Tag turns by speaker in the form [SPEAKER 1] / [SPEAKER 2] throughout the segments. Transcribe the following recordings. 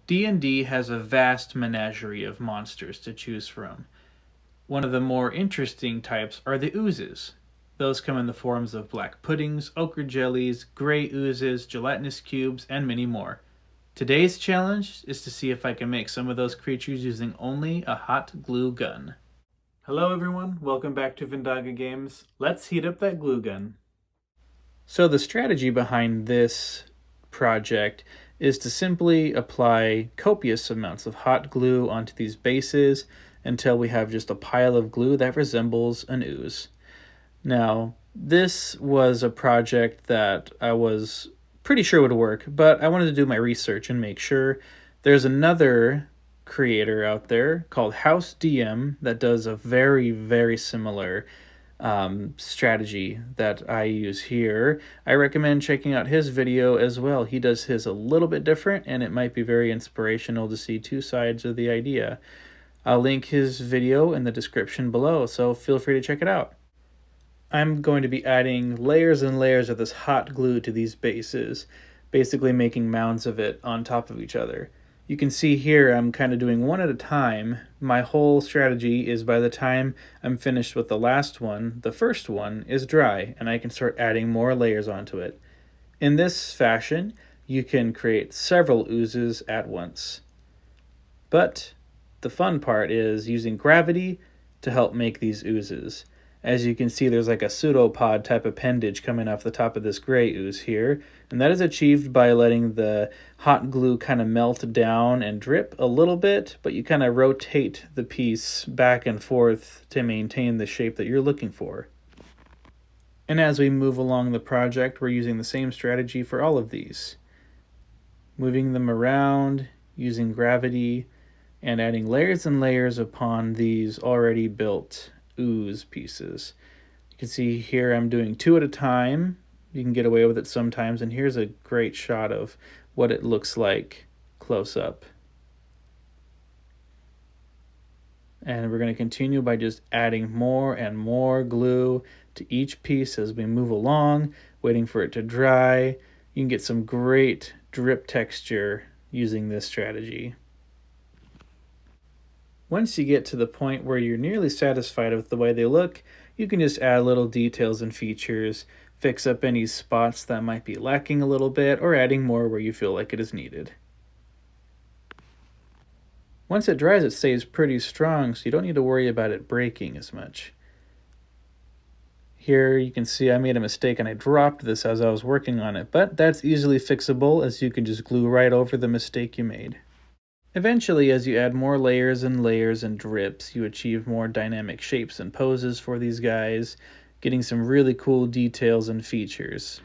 [SPEAKER 1] D&D has a vast menagerie of monsters to choose from. One of the more interesting types are the oozes. Those come in the forms of black puddings, ochre jellies, gray oozes, gelatinous cubes, and many more. Today's challenge is to see if I can make some of those creatures using only a hot glue gun. Hello everyone, welcome back to Vendaga Games. Let's heat up that glue gun. So the strategy behind this project is to simply apply copious amounts of hot glue onto these bases until we have just a pile of glue that resembles an ooze. Now, this was a project that I was pretty sure would work, but I wanted to do my research and make sure. There's another creator out there called House DM that does a very, very similar strategy that I use here. I recommend checking out his video as well. He does his a little bit different, and it might be very inspirational to see two sides of the idea. I'll link his video in the description below, so feel free to check it out. I'm going to be adding layers and layers of this hot glue to these bases, basically making mounds of it on top of each other. You can see here I'm kind of doing one at a time. My whole strategy is by the time I'm finished with the last one, the first one is dry, and I can start adding more layers onto it. In this fashion, you can create several oozes at once. But the fun part is using gravity to help make these oozes. As you can see, there's like a pseudopod type appendage coming off the top of this gray ooze here, and that is achieved by letting the hot glue kind of melt down and drip a little bit, but you kind of rotate the piece back and forth to maintain the shape that you're looking for. And as we move along the project, we're using the same strategy for all of these. Moving them around, using gravity, and adding layers and layers upon these already built ooze pieces. You can see here I'm doing two at a time. You can get away with it sometimes, and here's a great shot of what it looks like close up. And we're going to continue by just adding more and more glue to each piece as we move along, waiting for it to dry. You can get some great drip texture using this strategy. Once you get to the point where you're nearly satisfied with the way they look, you can just add little details and features, fix up any spots that might be lacking a little bit, or adding more where you feel like it is needed. Once it dries, it stays pretty strong, so you don't need to worry about it breaking as much. Here you can see I made a mistake and I dropped this as I was working on it, but that's easily fixable as you can just glue right over the mistake you made. Eventually, as you add more layers and layers and drips, you achieve more dynamic shapes and poses for these guys, getting some really cool details and features.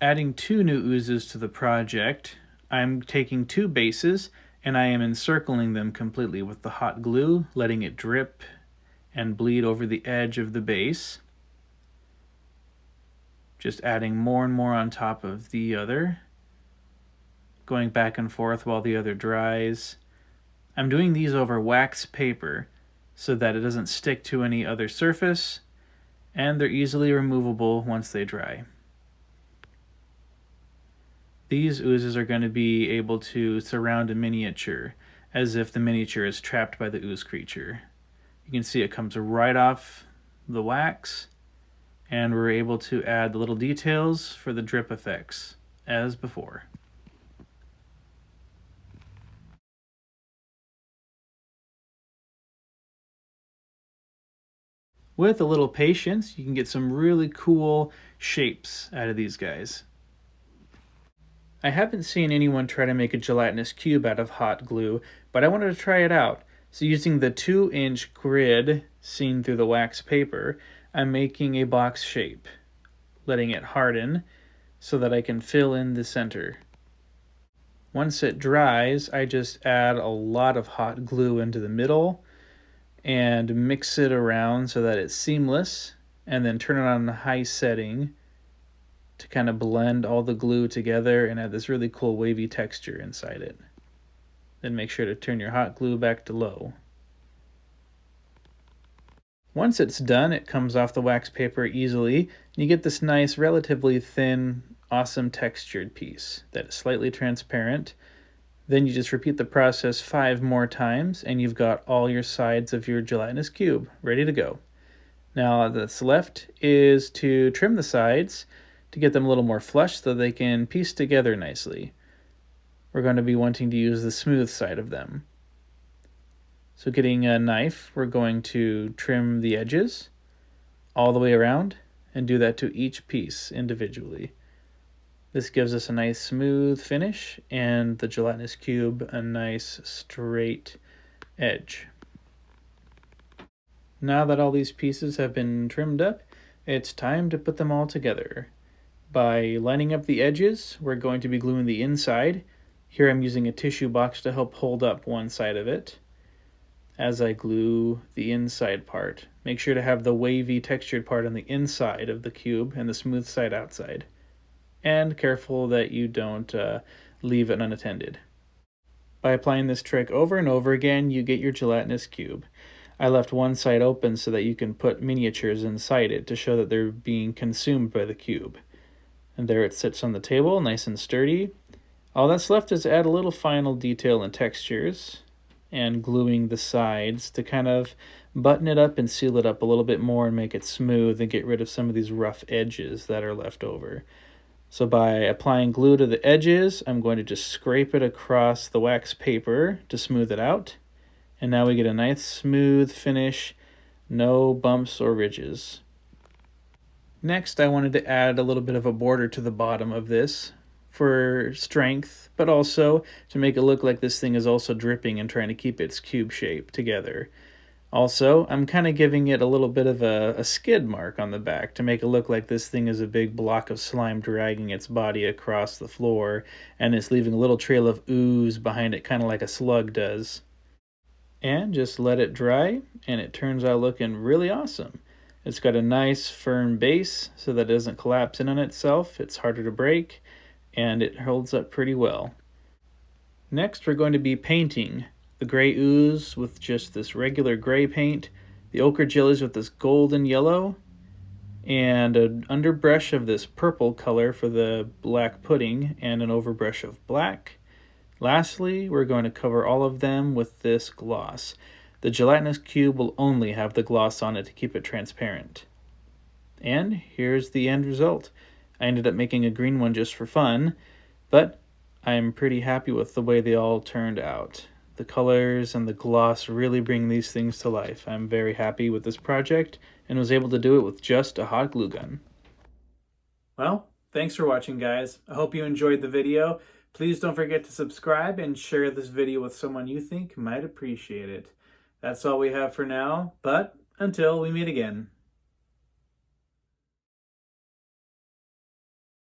[SPEAKER 1] Adding two new oozes to the project, I'm taking two bases and I am encircling them completely with the hot glue, letting it drip and bleed over the edge of the base. Just adding more and more on top of the other, going back and forth while the other dries. I'm doing these over wax paper so that it doesn't stick to any other surface, and they're easily removable once they dry. These oozes are going to be able to surround a miniature as if the miniature is trapped by the ooze creature. You can see it comes right off the wax, and we're able to add the little details for the drip effects as before. With a little patience, you can get some really cool shapes out of these guys. I haven't seen anyone try to make a gelatinous cube out of hot glue, but I wanted to try it out. So using the 2-inch grid seen through the wax paper, I'm making a box shape, letting it harden so that I can fill in the center. Once it dries, I just add a lot of hot glue into the middle and mix it around so that it's seamless, and then turn it on a high setting to kind of blend all the glue together and add this really cool wavy texture inside it. Then make sure to turn your hot glue back to low. Once it's done, it comes off the wax paper easily, and you get this nice, relatively thin awesome textured piece that is slightly transparent. Then you just repeat the process 5 more times and you've got all your sides of your gelatinous cube ready to go. Now that's left is to trim the sides to get them a little more flush so they can piece together nicely. We're going to be wanting to use the smooth side of them. So getting a knife, we're going to trim the edges all the way around and do that to each piece individually. This gives us a nice smooth finish and the gelatinous cube a nice straight edge. Now that all these pieces have been trimmed up, it's time to put them all together. By lining up the edges, we're going to be gluing the inside. Here I'm using a tissue box to help hold up one side of it. As I glue the inside part, make sure to have the wavy textured part on the inside of the cube and the smooth side outside. And careful that you don't leave it unattended. By applying this trick over and over again, you get your gelatinous cube. I left one side open so that you can put miniatures inside it to show that they're being consumed by the cube. And there it sits on the table, nice and sturdy. All that's left is add a little final detail and textures and gluing the sides to kind of button it up and seal it up a little bit more and make it smooth and get rid of some of these rough edges that are left over. So by applying glue to the edges, I'm going to just scrape it across the wax paper to smooth it out. And now we get a nice smooth finish, no bumps or ridges. Next, I wanted to add a little bit of a border to the bottom of this for strength, but also to make it look like this thing is also dripping and trying to keep its cube shape together. Also, I'm kind of giving it a little bit of a skid mark on the back to make it look like this thing is a big block of slime dragging its body across the floor, and it's leaving a little trail of ooze behind it, kind of like a slug does. And just let it dry, and it turns out looking really awesome. It's got a nice firm base so that it doesn't collapse in on itself. It's harder to break, and it holds up pretty well. Next, we're going to be painting the gray ooze with just this regular gray paint, the ochre jellies with this golden yellow, and an underbrush of this purple color for the black pudding, and an overbrush of black. Lastly, we're going to cover all of them with this gloss. The gelatinous cube will only have the gloss on it to keep it transparent. And here's the end result. I ended up making a green one just for fun, but I'm pretty happy with the way they all turned out. The colors and the gloss really bring these things to life. I'm very happy with this project and was able to do it with just a hot glue gun. Well, thanks for watching, guys. I hope you enjoyed the video. Please don't forget to subscribe and share this video with someone you think might appreciate it. That's all we have for now, but until we meet again.